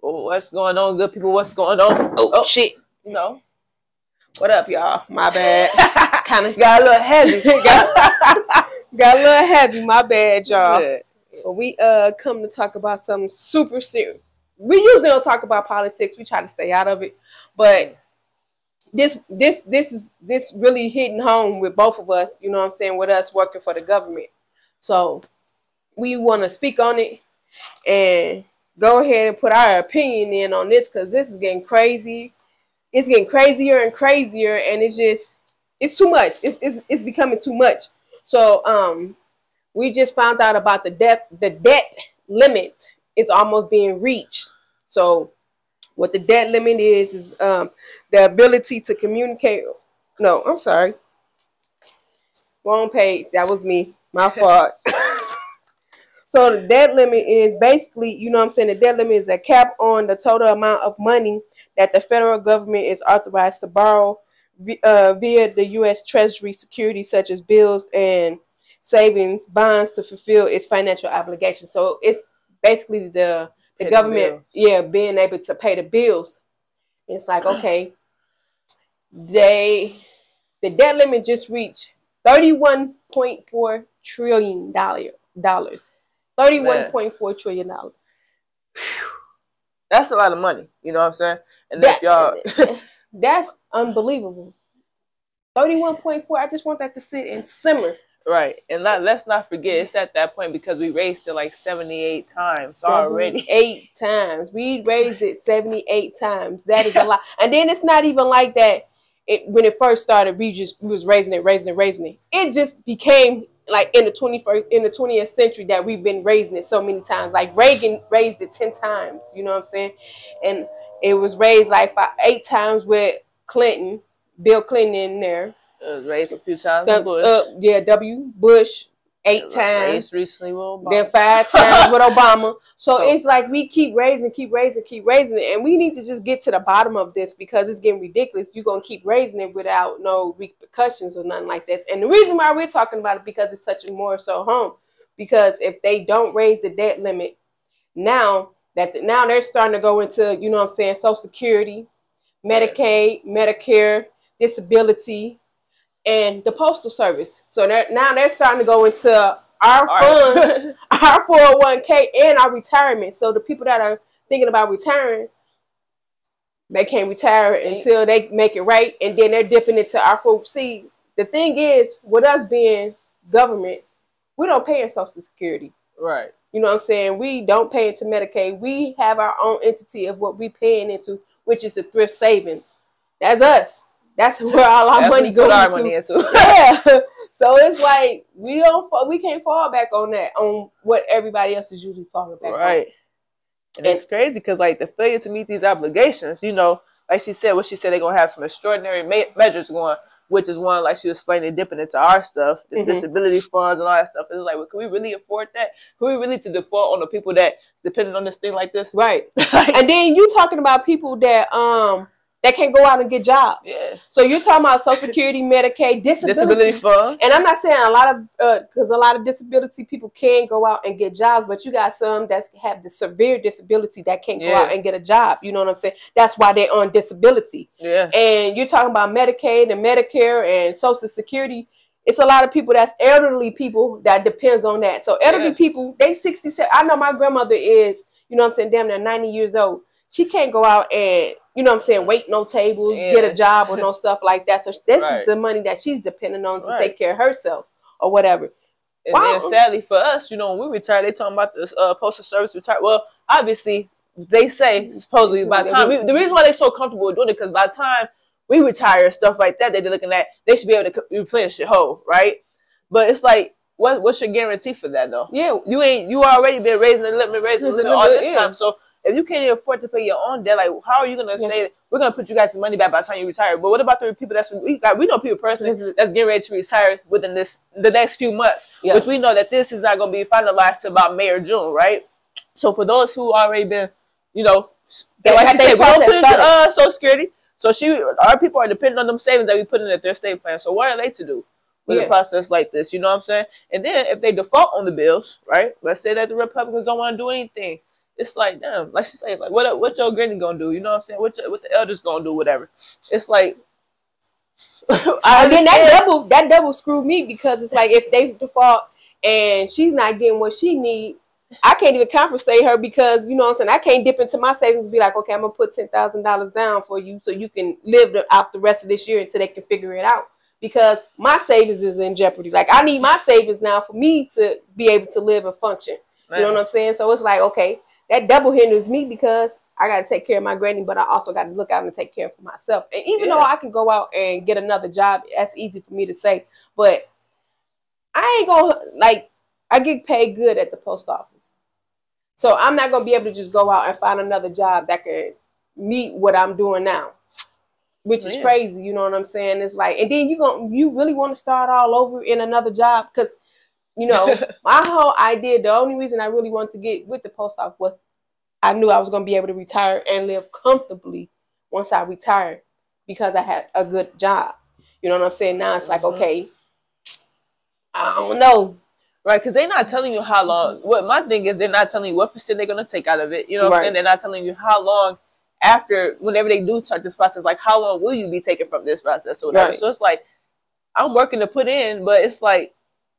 Well, what's going on, good people? What's going on? Oh shit. You know, What up, y'all? My bad. kind of got a little heavy. Got a little heavy. My bad, y'all. Yeah. So we come to talk about something super serious. We usually don't talk about politics. We try to stay out of it, but this really hitting home with both of us. You know what I'm saying? With us working for the government, so we want to speak on it and go ahead and put our opinion in on this because this is getting crazy. It's getting crazier and crazier, and it's too much. It's becoming too much. So we just found out about the debt limit is almost being reached. So what the debt limit is the ability to communicate. No, I'm sorry. Wrong page. That was me. My fault. So the debt limit is basically, you know what I'm saying, the debt limit is a cap on the total amount of money that the federal government is authorized to borrow via the U.S. Treasury securities such as bills and savings bonds to fulfill its financial obligations. So it's basically the government, being able to pay the bills. It's like, okay, the debt limit just reached $31.4 trillion. $31.4 trillion. That's a lot of money. You know what I'm saying? And if y'all, that's unbelievable. 31.4. I just want that to sit and simmer. Right, and let's not forget it's at that point because we raised it like 78 times already. 8 times. We raised it 78 times. That is a lot. And then it's not even like that. When it first started, we was raising it. It just became like in the 20th century that we've been raising it so many times. Like Reagan raised it 10 times. You know what I'm saying? And it was raised like 8 times with Clinton, Bill Clinton in there. It was raised a few times. Bush 8 times. Recently with Obama. Then 5 times with Obama. So it's like we keep raising it. And we need to just get to the bottom of this because it's getting ridiculous. You're going to keep raising it without no repercussions or nothing like this. And the reason why we're talking about it because it's such a more so home. Because if they don't raise the debt limit, now they're starting to go into, you know what I'm saying, Social Security, Medicaid, Medicare, disability, and the Postal Service. So they're starting to go into our fund, our 401k, and our retirement. So the people that are thinking about retiring, they can't retire until they make it right, and then they're dipping into our 4. See, the thing is, with us being government, we don't pay in Social Security. Right. You know what I'm saying? We don't pay into Medicaid. We have our own entity of what we're paying into, which is the thrift savings. That's us. That's where all our money goes into. Yeah. So it's like we can't fall back on that, on what everybody else is usually falling back on. Right. And it's crazy because like the failure to meet these obligations, you know, like she said, they're gonna have some extraordinary measures going, which is one, like she was explaining, dipping into our stuff, the disability funds and all that stuff. It's like, well, can we really afford that? Can we really to default on the people that depending on this thing like this? Right. And then you talking about people that can't go out and get jobs. Yeah. So you're talking about Social Security, Medicaid, disability funds. And I'm not saying a lot of, because a lot of disability people can go out and get jobs, but you got some that have the severe disability that can't go out and get a job. You know what I'm saying? That's why they're on disability. Yeah. And you're talking about Medicaid and Medicare and Social Security. It's a lot of people that's elderly people that depends on that. So elderly people, they 67. I know my grandmother is, you know what I'm saying, damn near 90 years old. She can't go out and, you know what I'm saying, wait no tables, get a job or no stuff like that. So this is the money that she's depending on to take care of herself or whatever. And then sadly for us, you know, when we retire, they talking about this Postal Service retire. Well, obviously, they say supposedly by the time, the reason why they're so comfortable with doing it, because by the time we retire and stuff like that, they're looking at, they should be able to replenish your whole, right? But it's like, what's your guarantee for that though? Yeah. You already been raising the limit, all this time. So if you can't even afford to pay your own debt, like how are you gonna say we're gonna put you guys some money back by the time you retire? But what about the people we know people personally that's getting ready to retire within the next few months, which we know that this is not gonna be finalized till about May or June, right? So for those who already been, you know, like they put into Social Security. So our people are dependent on them savings that we put in their state plan. So what are they to do with a process like this? You know what I'm saying? And then if they default on the bills, right? Let's say that the Republicans don't want to do anything. it's like, damn, like she said, like what your granny gonna do? You know what I'm saying? What the elders gonna do? Whatever. It's like, and then that double screwed me, because it's like, if they default and she's not getting what she need, I can't even compensate her, because, you know what I'm saying, I can't dip into my savings and be like, okay, I'm gonna put $10,000 down for you so you can live out the rest of this year until they can figure it out, because my savings is in jeopardy. Like, I need my savings now for me to be able to live and function. Man. You know what I'm saying? So it's like, okay, that double hinders me, because I got to take care of my granny, but I also got to look out and take care of myself. And even though I can go out and get another job, that's easy for me to say, but I ain't gonna, like, I get paid good at the post office. So I'm not going to be able to just go out and find another job that can meet what I'm doing now, which is crazy. You know what I'm saying? It's like, and then you really want to start all over in another job, because, you know, my whole idea, the only reason I really wanted to get with the post office was I knew I was going to be able to retire and live comfortably once I retired, because I had a good job. You know what I'm saying? Now it's like, okay, I don't know. Right, because they're not telling you how long. What my thing is, they're not telling you what percent they're going to take out of it. You know what I'm saying? They're not telling you how long after, whenever they do start this process, like, how long will you be taken from this process or whatever. Right. So it's like, I'm working to put in, but it's like,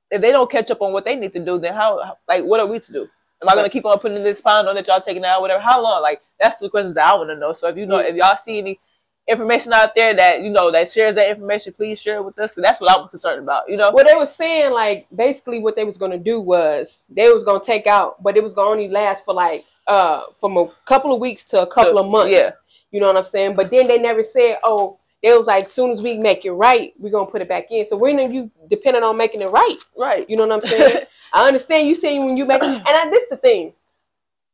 if they don't catch up on what they need to do, then how, like, what are we to do? Am I going to keep on putting in this pound on that y'all taking out, whatever? How long? Like, that's the questions that I want to know. So if you know, if y'all see any information out there that, you know, that shares that information, please share it with us, because that's what I'm concerned about, you know? Well, they were saying, like, basically what they was going to do was they was going to take out, but it was going to only last for, like, from a couple of weeks to a couple of months. Yeah. You know what I'm saying? But then they never said, oh, they was like, as soon as we make it right, we're going to put it back in. So when are you depending on making it right? Right. You know what I'm saying? I understand you saying when you make it. And this is the thing.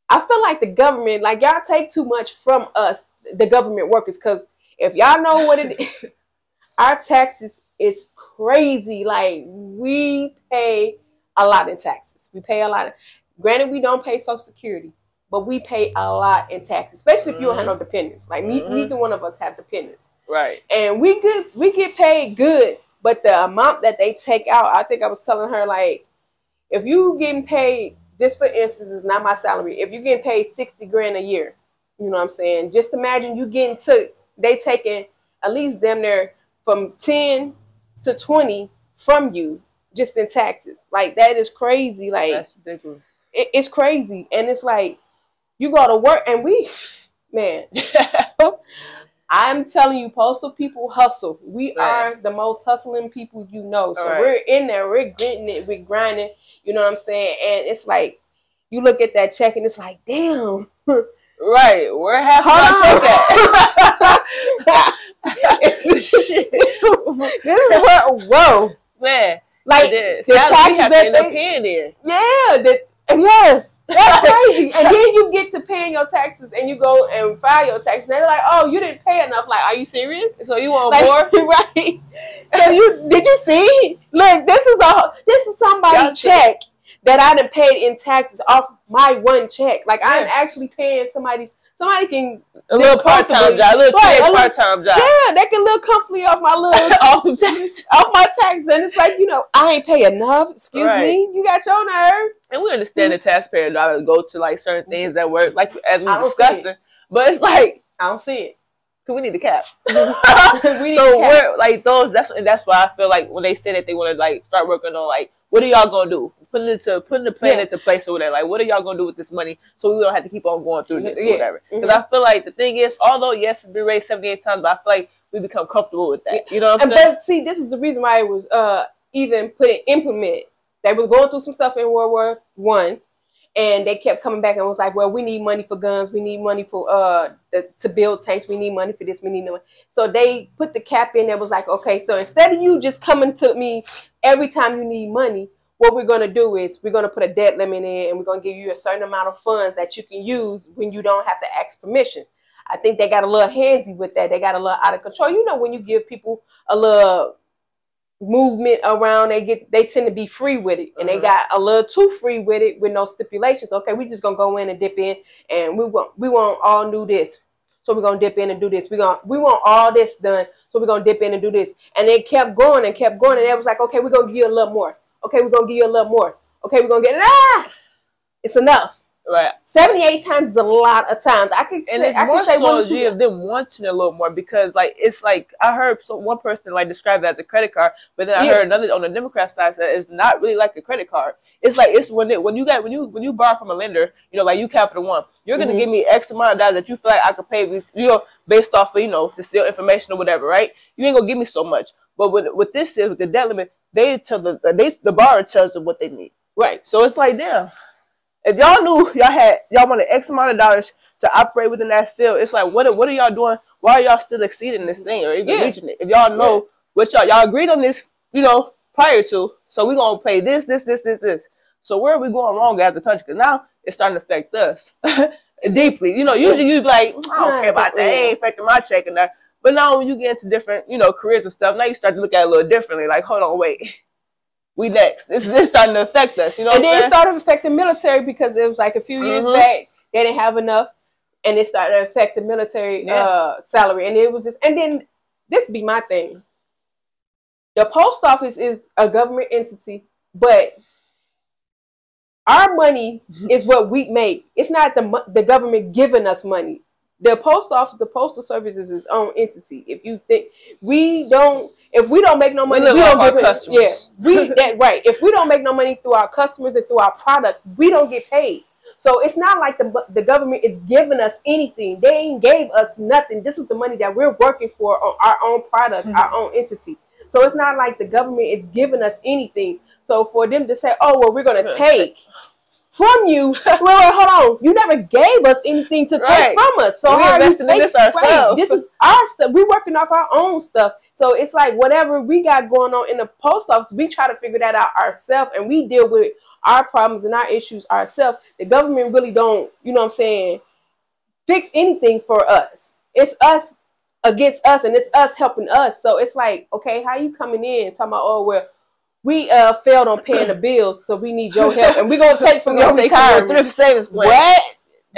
I feel like the government, like, y'all take too much from us, the government workers, because if y'all know what it is, our taxes is crazy. Like, we pay a lot in taxes. We pay a lot. Granted, we don't pay Social Security, but we pay a lot in taxes, especially if you don't have no dependents. Like, neither one of us have dependents. Right. And we get paid good, but the amount that they take out, I think I was telling her, like, if you getting paid, just for instance, it's not my salary. If you're getting paid $60,000 a year, you know what I'm saying? Just imagine you getting they taking at least damn near from 10 to 20 from you just in taxes. Like, that is crazy. Like, that's ridiculous. It's crazy. And it's like, you go to work and man, I'm telling you, postal people hustle. We are the most hustling people you know. So we're in there, we're getting it, we're grinding, you know what I'm saying? And it's like, you look at that check and it's like, damn. Right, where have my check at? This is what, whoa, man, like the taxes that they paying in. Yeah, yes, that's crazy. And then you get to paying your taxes, and you go and file your taxes, and they're like, "Oh, you didn't pay enough." Like, are you serious? So you want more? Right? So did you see? Look, this is somebody's check that I done paid in taxes off my one check. Like, I'm actually paying somebody can a little part-time job, a little part-time job. Yeah, they can live comfortably off my little off my tax. Then it's like, you know, I ain't pay enough. Excuse me, you got your nerve. And we understand the taxpayer dollars go to, like, certain things that work, like as we discussing. But it's like, I don't see it. Cause we need the cap. We're like those. That's why I feel like when they say that they want to, like, start working on, like, what are y'all gonna do? Putting the plan into place or whatever. Like, what are y'all gonna do with this money so we don't have to keep on going through this or whatever? Because I feel like the thing is, although yes, it's been raised 78 times, but I feel like we become comfortable with that. You know what I'm saying? But see, this is the reason why it was even implemented. They was going through some stuff in World War I. And they kept coming back and was like, well, we need money for guns. We need money for to build tanks. We need money for this. We need money. So they put the cap in. That was like, okay, so instead of you just coming to me every time you need money, what we're going to do is we're going to put a debt limit in, and we're going to give you a certain amount of funds that you can use when you don't have to ask permission. I think they got a little handsy with that. They got a little out of control. You know, when you give people a little movement around, they tend to be free with it, and they got a little too free with it with no stipulations. Okay, we just gonna go in and dip in, and we want all do this, so we're gonna dip in and do this. We want all this done, so we're gonna dip in and do this. And they kept going, and it was like, okay, we're gonna give you a little more. Okay, we're gonna give you a little more. Okay, we're gonna get it's enough. Right. 78 times is a lot of times. It's more so of them wanting a little more, because like it's like I heard one person like describe it as a credit card, but then I heard another on the Democrat side said it's not really like a credit card. It's like it's when you borrow from a lender, you know, like you Capital One, you're gonna give me X amount of dollars that you feel like I could pay, you know, based off of, you know, just their information or whatever, right? You ain't gonna give me so much. But with this is with the debt limit, they tell the borrower tells them what they need. Right. So it's like, damn. If y'all knew y'all wanted X amount of dollars to operate within that field, it's like, what are y'all doing? Why are y'all still exceeding this thing or even reaching it? If y'all know what y'all agreed on this, you know, prior to, so we're gonna pay this. So where are we going wrong as a country? Because now it's starting to affect us deeply. You know, usually you'd be like, I don't care about that. It ain't affecting my check and that. But now when you get into different, you know, careers and stuff, now you start to look at it a little differently. Like, hold on, wait. We next. This is starting to affect us, you know. And then it started affecting military because it was like a few years back they didn't have enough, and it started to affect the military salary. And it was just, and then this be my thing. The post office is a government entity, but our money is what we make. It's not the government giving us money. The post office, the postal service is its own entity. If you think if we don't make no money, we don't get customers. Right. If we don't make no money through our customers and through our product, we don't get paid. So it's not like the government is giving us anything. They ain't gave us nothing. This is the money that we're working for on our own product, our own entity. So it's not like the government is giving us anything. So for them to say, oh, well, we're going to take from you, well, hold on, you never gave us anything to take from us. So how are you taking this ourselves? This is our stuff. We're working off our own stuff. So it's like whatever we got going on in the post office, we try to figure that out ourselves, and we deal with our problems and our issues ourselves. The government really don't, you know what I'm saying, fix anything for us. It's us against us, and it's us helping us. So it's like, okay, how you coming in talking about, oh, well, we failed on paying the bills, so we need your help, and we're gonna take from your retirement thrift savings plan. What?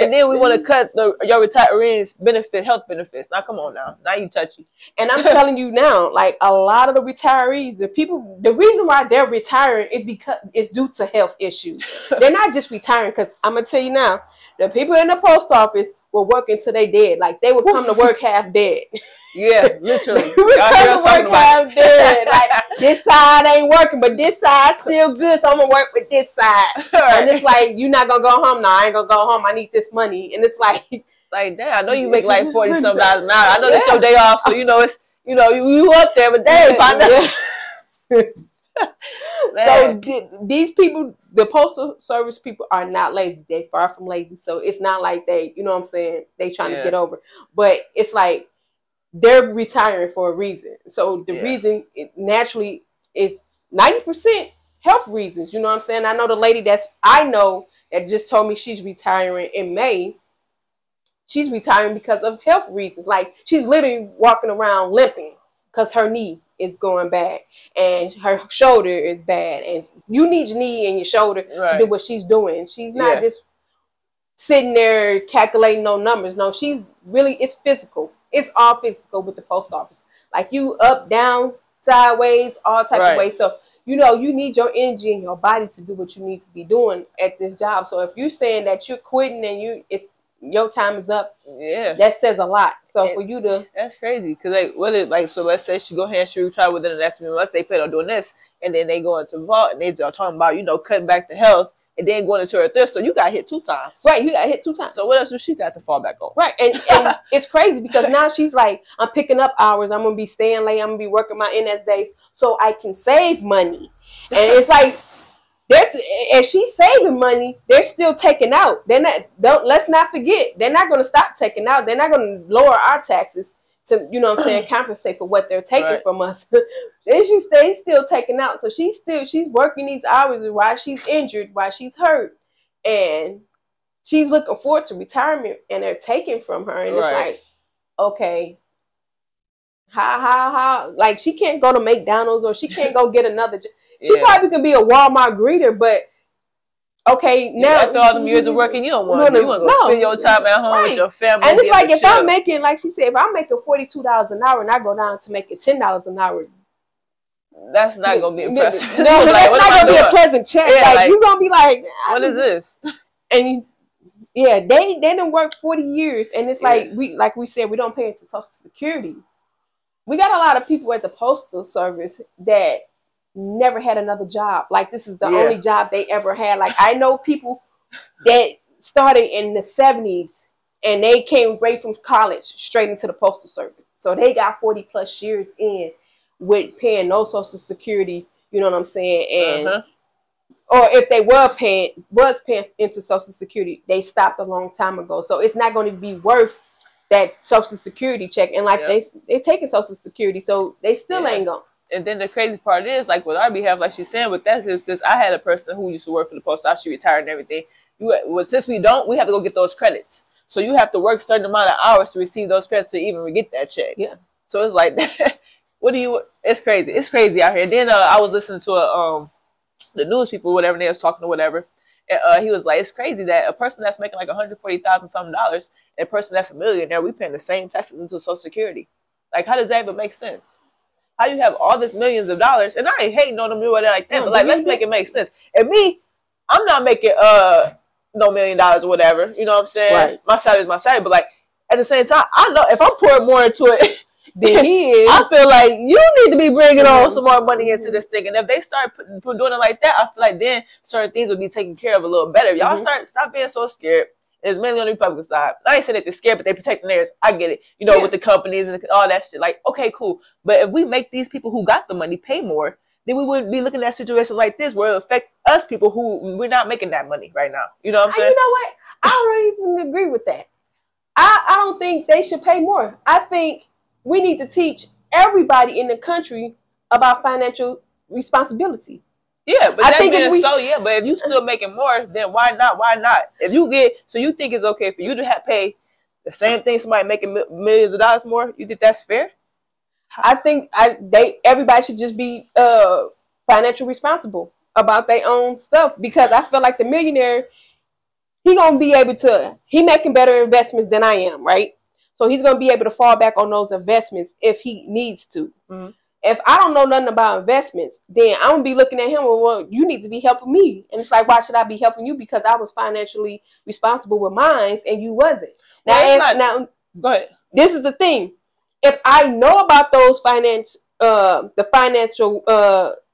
And then we want to cut your retirees' health benefits. Now, come on now. Now you touchy. And I'm telling you now, like a lot of the retirees, the reason why they're retiring is because it's due to health issues. They're not just retiring, because I'm gonna tell you now, the people in the post office were working till they dead. Like they would come to work half dead. Yeah, literally. We come to work half dead. Like this side ain't working, but this side's still good, so I'm gonna work with this side. Right. And it's like, you're not gonna go home. No, I ain't gonna go home. I need this money. And it's like damn, I know you make like $40-some an hour. I know this your day off, so you know it's you up there, but damn, So these people, the postal service people, are not lazy. They're far from lazy. So it's not like they, you know what I'm saying, they trying to get over. But it's like they're retiring for a reason. So the reason naturally is 90% health reasons. You know what I'm saying? I know the lady that just told me she's retiring in May. She's retiring because of health reasons. Like she's literally walking around limping because her knee is going bad and her shoulder is bad, and you need your knee and your shoulder to do what she's doing. She's not just sitting there calculating no numbers. No, she's really, it's physical. It's all physical with the post office. Like you up, down, sideways, all type of ways. So you need your energy and your body to do what you need to be doing at this job. So if you're saying that you're quitting and your time is up, that says a lot. So for you to, that's crazy, because so let's say she go ahead and she retire within the next few months, they plan on doing this, and then they go into vault and they are talking about cutting back the health, and then going into her thrift. So you got hit 2 times. Right, you got hit 2 times. So what else does she got to fall back on? Right, and it's crazy because now she's like, I'm picking up hours, I'm gonna be staying late, I'm gonna be working my NS days so I can save money, and it's like, if she's saving money, they're still taking out. Let's not forget, they're not going to stop taking out. They're not going to lower our taxes to, compensate for what they're taking from us. Then she stays still taking out. So she's working these hours while she's injured, while she's hurt, and she's looking forward to retirement, and they're taking from her. And it's like, okay, how, like she can't go to McDonald's or she can't go get another job. She probably can be a Walmart greeter, but okay, now after all them years of working, you don't want to. You want to go spend your time at home with your family. And it's like if I'm making, like she said, if I'm making $42 an hour and I go down to making $10 an hour, that's not gonna be impressive. No, that's not gonna be a pleasant check. Like you're gonna be like, what is this? And Yeah, they done worked 40 years, and it's like we said, we don't pay into Social Security. We got a lot of people at the Postal Service that never had another job. Like, this is the only job they ever had. Like, I know people that started in the 70s and they came right from college straight into the Postal Service. So they got 40 plus years in with paying no Social Security, you know what I'm saying? And or if they were paying into Social Security, they stopped a long time ago. So it's not going to be worth that Social Security check. And like they taking Social Security, so they still ain't going. And then the crazy part is, like, with our behalf, like she's saying, with that is, since I had a person who used to work for the post office, she retired and everything. Since we have to go get those credits. So you have to work a certain amount of hours to receive those credits to even get that check. Yeah. So it's like, it's crazy. It's crazy out here. And then I was listening to the news people, whatever, they was talking or whatever. And he was like, it's crazy that a person that's making like $140,000 something dollars, and a person that's a millionaire, we paying the same taxes into Social Security. Like, how does that even make sense? How you have all this millions of dollars, and I ain't hating on them or whatever like that, but like, let's make it make sense. And me, I'm not making no $1 million or whatever. You know what I'm saying? Right. My salary is my salary, but like at the same time, I know if I'm pouring more into it than he is, I feel like you need to be bringing on some more money into this thing. And if they start doing it like that, I feel like then certain things will be taken care of a little better. Y'all stop being so scared. It's mainly on the Republican side. I ain't saying that they're scared, but they protecting theirs. I get it. You know, with the companies and all that shit. Like, okay, cool. But if we make these people who got the money pay more, then we wouldn't be looking at situations like this where it affect us people who we're not making that money right now. You know what I'm saying? You know what? I don't even agree with that. I don't think they should pay more. I think we need to teach everybody in the country about financial responsibility. Yeah, but but if you still making more, then why not? Why not? If you so you think it's okay for you to pay the same thing somebody making millions of dollars more? You think that's fair? I think everybody should just be financially responsible about their own stuff, because I feel like the millionaire, he making better investments than I am, right? So he's gonna be able to fall back on those investments if he needs to. Mm-hmm. If I don't know nothing about investments, then I'm going to be looking at him, well, you need to be helping me. And it's like, why should I be helping you? Because I was financially responsible with mine and you wasn't. Now, go ahead. This is the thing. If I know about those the financial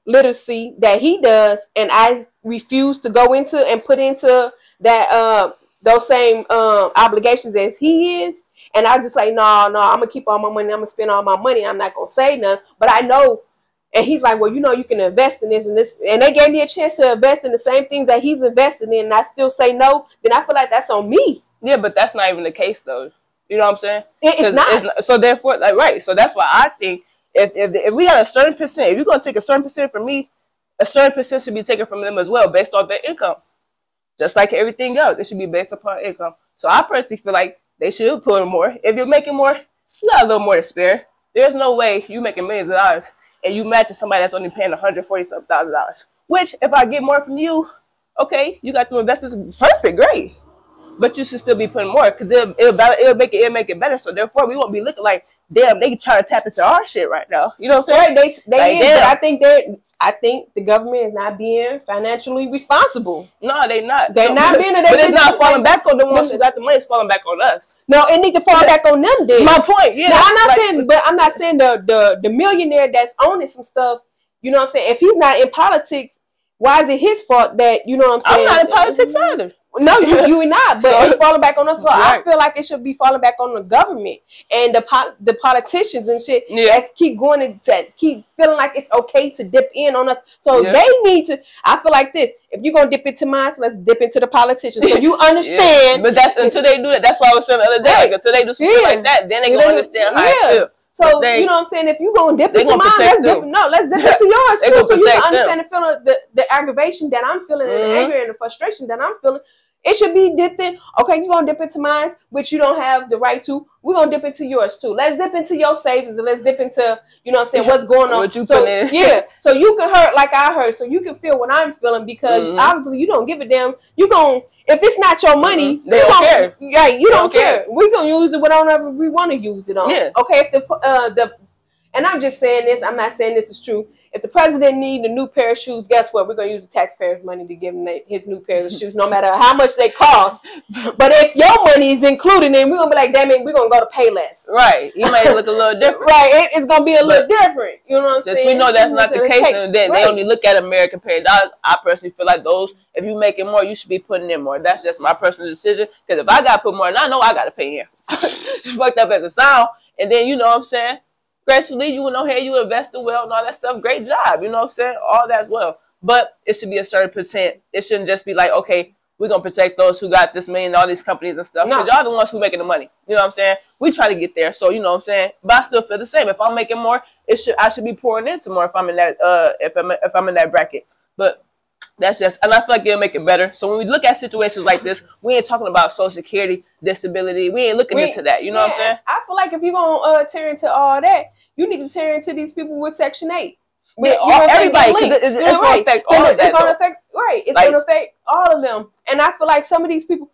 literacy that he does, and I refuse to go into and put into that those same obligations as he is, and I just like, no, I'm going to keep all my money. I'm going to spend all my money. I'm not going to say nothing. But I know. And he's like, well, you can invest in this and this. And they gave me a chance to invest in the same things that he's investing in. And I still say no. Then I feel like that's on me. Yeah, but that's not even the case, though. You know what I'm saying? It's not. So therefore, like, right. So that's why I think if we got a certain percent, if you're going to take a certain percent from me, a certain percent should be taken from them as well based off their income. Just like everything else, it should be based upon income. So I personally feel like they should put in more. If you're making more, you got a little more to spare. There's no way you making millions of dollars and you matching somebody that's only paying $140,000. Which, if I get more from you, okay, you got the investors, perfect, great. But you should still be putting more, because it'll make it better. So therefore, we won't be looking like, damn, they trying to tap into our shit right now. You know what I'm saying? Right, they is, but I think the government is not being financially responsible. No, they not. They're not being. But it's not falling back on the ones who got the money. It's falling back on us. No, it needs to fall back on them. Then my point. Yeah. Now, I'm not saying the millionaire that's owning some stuff. You know what I'm saying? If he's not in politics, why is it his fault that, you know what I'm saying? I'm not in politics either. No, you are not, but it's falling back on us. Right. I feel like it should be falling back on the government and the politicians and shit that keep going to keep feeling like it's okay to dip in on us. So they need to. I feel like this. If you're gonna dip into mine, so let's dip into the politicians. So you understand. But that's until they do that. That's what I was saying the other day. Like, until they do something like that, then they gonna understand how I feel. So, you know what I'm saying? If you're going to dip into mine, let's dip into yours too. So you can understand and feel the aggravation that I'm feeling and the anger and the frustration that I'm feeling. It should be dipped in. Okay, you're going to dip into mine, which you don't have the right to. We're going to dip into yours too. Let's dip into your savings and let's dip into, you know what I'm saying, what's going on. What you put in. Yeah, so you can hurt like I hurt. So you can feel what I'm feeling, because obviously you don't give a damn. If it's not your money, they don't care. Yeah, you don't care. We're going to use it whatever we want to use it on. Yeah. Okay, and I'm just saying this, I'm not saying this is true. if the president need a new pair of shoes, guess what? We're going to use the taxpayers' money to give him his new pair of shoes, no matter how much they cost. But if your money is included, then we're going to be like, damn it, we're going to go to Payless. Right. You might look a little different. Right. It's going to be a little different. You know what I'm saying? Since we know that's not the case, and then they only look at American paid dollars, I personally feel like those, if you making more, you should be putting in more. That's just my personal decision. Because if I got to put more, and I know I got to pay in. Fucked up as a sound. And then, you know what I'm saying? Gracefully, you know, hey, you invested well and all that stuff. Great job. You know what I'm saying? All that as well. But it should be a certain percent. It shouldn't just be like, okay, we're going to protect those who got this million, all these companies and stuff. Because y'all the ones who making the money. You know what I'm saying? We try to get there. So, you know what I'm saying? But I still feel the same. If I'm making more, I should be pouring into more if I'm in that if I'm in that bracket. But that's just, and I feel like it'll make it better. So when we look at situations like this, we ain't talking about Social Security, disability. We ain't looking into that. You know what I'm saying? I feel like if you're going to tear into all that, you need to tear into these people with Section 8. Yeah, everybody, because it's going to affect all of that. It's going to affect, it's going to affect all of them. And I feel like some of these people,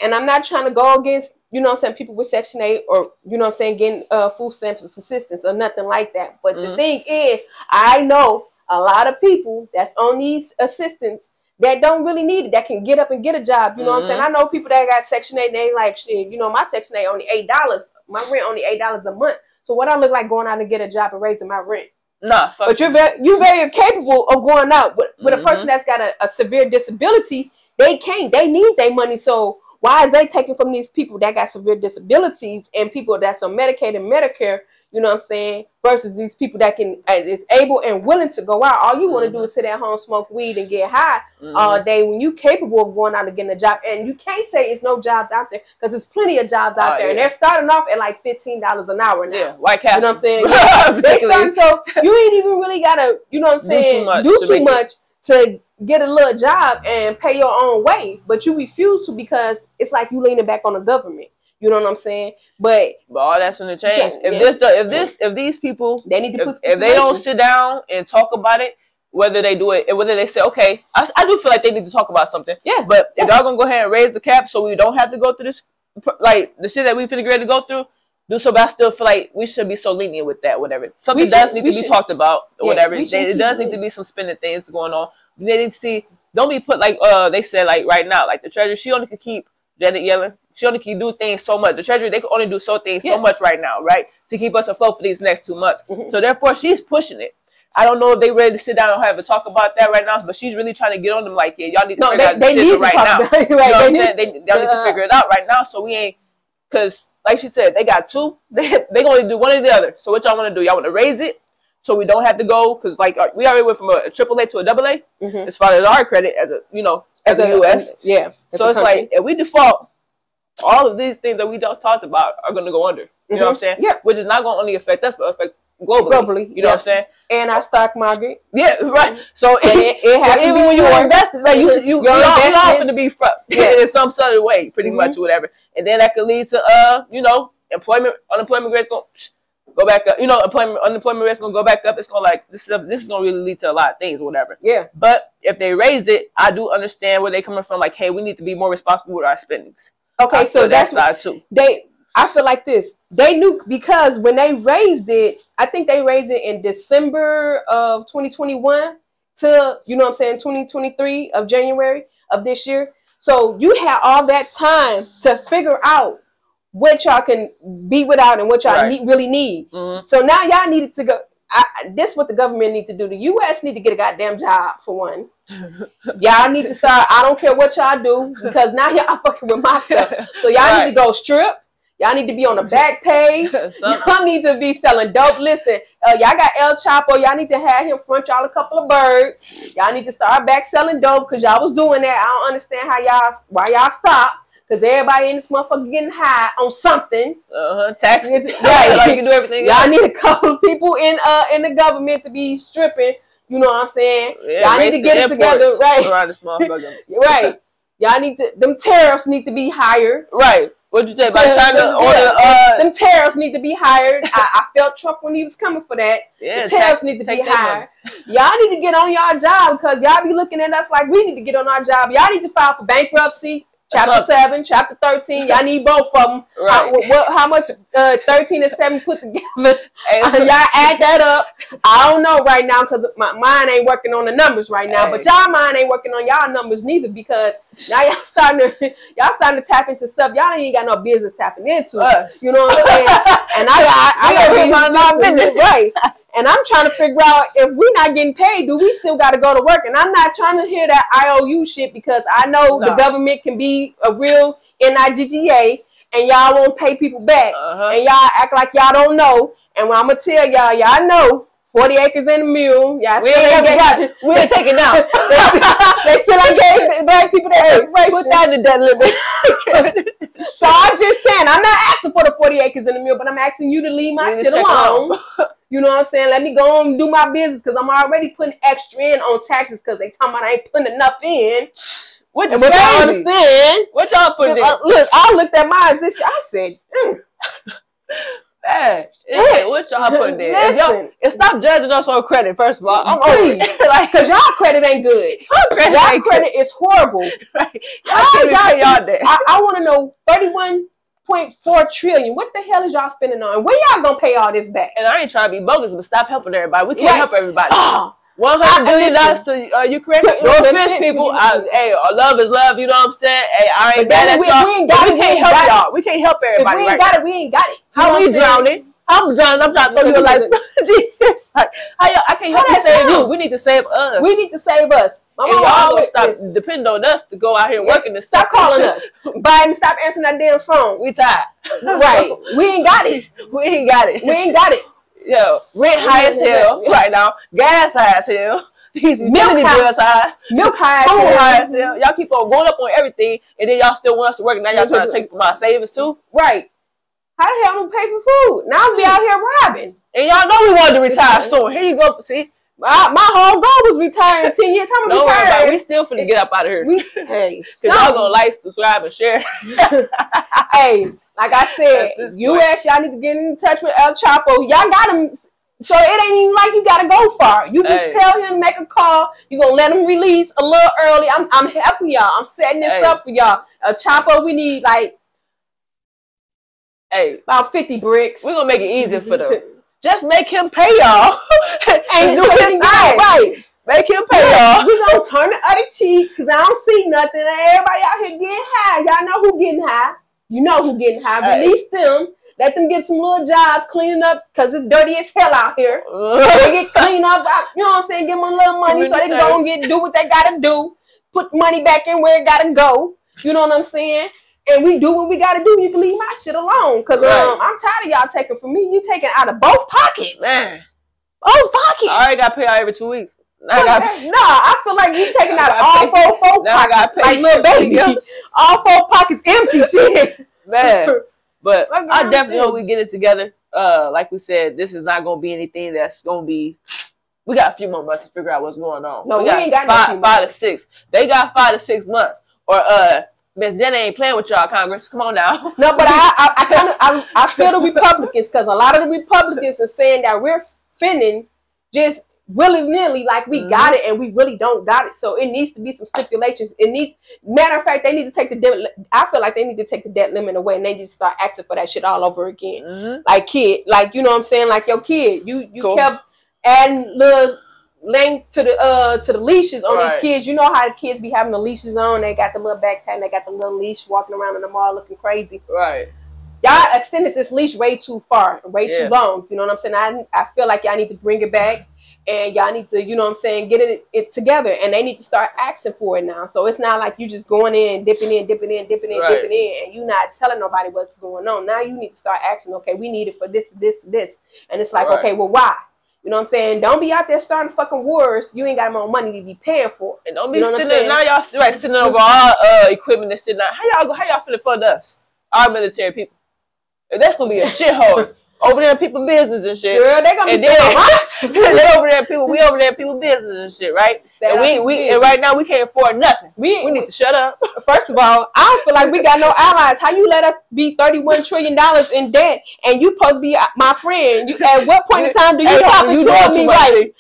and I'm not trying to go against, you know what I'm saying, people with Section 8 or, you know what I'm saying, getting food stamps assistance or nothing like that. But the thing is, I know a lot of people that's on these assistance that don't really need it, that can get up and get a job. You know what I'm saying? I know people that got Section 8 and they like, shit, you know, my Section 8 only $8. My rent only $8 a month. So what I look like going out and get a job and raising my rent? Nah, but you're very capable of going out with a person that's got a severe disability. They can't. They need their money. So why is they taking from these people that got severe disabilities and people that's on Medicaid and Medicare? You know what I'm saying? Versus these people that is able and willing to go out. All you want to do is sit at home, smoke weed, and get high all day when you capable of going out and getting a job. And you can't say it's no jobs out there because there's plenty of jobs out there. And they're starting off at like $15 an hour now. Yeah, White Castle. You know what I'm saying? Yeah, so you ain't even really got to, you know what I'm saying, do too much to get a little job and pay your own way. But you refuse to because it's like you leaning back on the government. You know what I'm saying? But all that's gonna change. If these people, they need to put if they don't sit down and talk about it, whether they do it, and whether they say, okay, I do feel like they need to talk about something. Yeah. But if y'all gonna go ahead and raise the cap so we don't have to go through this, like the shit that we finna get ready to go through, do so. But I still feel like we should be so lenient with that. Whatever. Something does need to be talked about. Whatever. It does need to be some spending things going on. They need to see. Don't be put like they said like right now, like the treasurer, she only could keep Janet Yellen. She only can do things so much. The Treasury, they can only do so much right now, right? To keep us afloat for these next 2 months. So therefore, she's pushing it. I don't know if they ready to sit down and have a talk about that right now, but she's really trying to get on them like, yeah, y'all need to figure out this shit right now. You know what I'm saying? They need to figure it out right now so we ain't, because like she said, they got two. They going to do one or the other. So what y'all want to do? Y'all want to raise it so we don't have to go, because like we already went from a AAA to a AA as far as our credit as a, you know, as a U.S. Yeah. So it's like, if we default, all of these things that we just talked about are going to go under. You know what I'm saying? Yeah. Which is not going to only affect us, but affect globally. You know what I'm saying? And our stock market. Yeah, right. So even when you invest, like you're all going to be in some sort of way, pretty much, or whatever. And then that could lead to, you know, unemployment rates going to go back up. You know, unemployment rates going to go back up. It's going to like, this is going to really lead to a lot of things or whatever. Yeah. But if they raise it, I do understand where they're coming from. Like, hey, we need to be more responsible with our spendings. Okay, so that's side too. I feel like this. They knew, because when they raised it, I think they raised it in December of 2021 to, you know what I'm saying, 2023 of January of this year. So you had all that time to figure out what y'all can be without and what y'all really need. So now y'all needed to go. This is what the government needs to do. The U.S. need to get a goddamn job, for one. Y'all need to start, I don't care what y'all do, because now y'all fucking with my stuff. So y'all need to go strip. Y'all need to be on the back page. Y'all need to be selling dope. Listen, y'all got El Chapo. Y'all need to have him front y'all a couple of birds. Y'all need to start back selling dope, because y'all was doing that. I don't understand why y'all stopped. Because everybody in this motherfucker getting high on something. Taxes. Right. Like you can do everything. Y'all need a couple of people in the government to be stripping. You know what I'm saying? Y'all need to get it together. Right. Around this motherfucker. Right. Y'all need to, them tariffs need to be higher. Right. What'd you say about China? Them tariffs need to be hired. I felt Trump when he was coming for that. Yeah, the tariffs need to be hired. Y'all need to get on y'all job, because y'all be looking at us like we need to get on our job. Y'all need to file for bankruptcy. Chapter 7, chapter 13. Y'all need both of them. Right. How much 13 and 7 put together? Y'all add that up. I don't know right now because my mind ain't working on the numbers right now. But y'all mind ain't working on y'all numbers neither because now y'all starting to tap into stuff y'all ain't got no business tapping into. Us. You know what I'm saying? And I got my business right. And I'm trying to figure out if we're not getting paid, do we still got to go to work? And I'm not trying to hear that IOU shit because I know the government can be a real NIGGA and y'all won't pay people back. And y'all act like y'all don't know. And when I'm going to tell y'all know 40 acres and a mule. Y'all we ain't taking out. They still ain't gave black people that put that in the debt limit. So I'm just saying, I'm not asking for the 40 acres and a mule, but I'm asking you to leave my shit alone. You know what I'm saying? Let me go on and do my business because I'm already putting extra in on taxes because they talking about I ain't putting enough in. Which is crazy. I understand. What y'all put in? Look, I looked at mine this year. I said, what y'all putting there? Listen, and stop judging us on credit. First of all, I'm over like because y'all credit ain't good. Y'all credit is horrible. Right? Y'all debt. I want to know 31.4 trillion. What the hell is y'all spending on? When y'all gonna pay all this back? And I ain't trying to be bogus, but stop helping everybody. We can't help everybody. $100 billion to Ukraine. No offense, people. Hey, love is love. You know what I'm saying? Hey, I ain't mad at y'all. We can't help y'all. We can't help everybody. If we ain't got it, we ain't got it. How we drowning? I'm drowning. I'm trying to throw you a life. Jesus. I can't help you save you. We need to save us. We need to save us. And y'all gonna stop depending on us to go out here working and stop calling us. Biden, stop answering that damn phone. We tired. Right. We ain't got it. We ain't got it. We ain't got it. Yo, rent high as hell right now. Gas high as hell. These utility bills high. Milk high. Food high as hell. Y'all keep on going up on everything, and then y'all still want us to work. And now y'all trying to take from our savings too. Right. How the hell I'm gonna pay for food? Now I'm be out here robbing. And y'all know we wanted to retire soon. Here you go. See, my whole goal was retire in 10 years. How am I retiring? We still finna get up out of here. Hey, cause y'all gonna like, subscribe, and share. Hey. Like I said, U.S. y'all need to get in touch with El Chapo. Y'all got him, so it ain't even like you gotta go far. You just tell him, make a call. You gonna let him release a little early. I'm helping y'all. I'm setting this up for y'all. El Chapo, we need like about 50 bricks. We're gonna make it easier for them. Just make him pay y'all. And do his thing right. Make him pay y'all. We gonna turn the other cheeks because I don't see nothing. Everybody out here getting high. Y'all know who getting high. You know who getting high. Release them. Let them get some little jobs cleaning up because it's dirty as hell out here. They get cleaned up. You know what I'm saying? Give them a little money so they can go and do what they got to do. Put money back in where it got to go. You know what I'm saying? And we do what we got to do. You can leave my shit alone because I'm tired of y'all taking from me. You taking out of both pockets. Man. Both pockets. I already got to pay out every 2 weeks. I feel like you taking out all four pockets like little baby. All 4 pockets empty shit. Man. But I definitely hope we get it together. Like we said, this is not going to be anything that's going to be... We got a few more months to figure out what's going on. No, we ain't got five to 6. They got 5 to 6 months. Or Miss Jenna ain't playing with y'all, Congress. Come on now. No, but I feel the Republicans because a lot of the Republicans are saying that we're spending just willy-nilly like we got it and we really don't got it. So it needs to be some stipulations. Matter of fact, they need to take the debt. I feel like they need to take the debt limit away and they need to start asking for that shit all over again. Like kid, like you know what I'm saying? Like your kid, you kept adding little length to the leashes on these kids. You know how the kids be having the leashes on? They got the little backpack and they got the little leash walking around in the mall looking crazy. Right. Y'all extended this leash way too far, way too long. You know what I'm saying? I feel like y'all need to bring it back. And y'all need to, you know what I'm saying, get it together. And they need to start asking for it now. So it's not like you just going in, dipping in, and you not telling nobody what's going on. Now you need to start asking, okay, we need it for this. And it's like, okay, well, why? You know what I'm saying? Don't be out there starting fucking wars. You ain't got more money to be paying for. And don't be sitting now y'all sitting over all equipment and sitting out. How y'all finna fund us? Our military people. If that's gonna be a shithole. over there people business and shit. Girl, they gonna be rocks. They over there people. We over there people business and shit, right? And and right now we can't afford nothing. We need to shut up. First of all, I don't feel like we got no allies. How you let us be $31 trillion in debt and you supposed to be my friend? At what point in time do you stop and tell me right?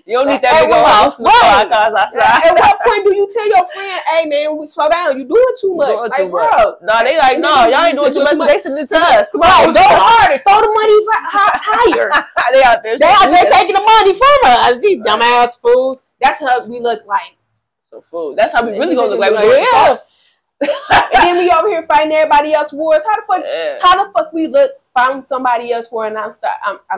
You don't need that big old house. At what point do you tell your friend, hey man, we slow down, you doing too much? Like, bro. No, they like, no, y'all ain't doing too much. They sending it to us. Come on, go harder. Throw the money higher. They out there taking the money from us. These dumbass fools. That's how we look like. So fool. That's how we really gonna look like. Yeah. And then we over here fighting everybody else wars. How the fuck we look fighting somebody else for? And I'm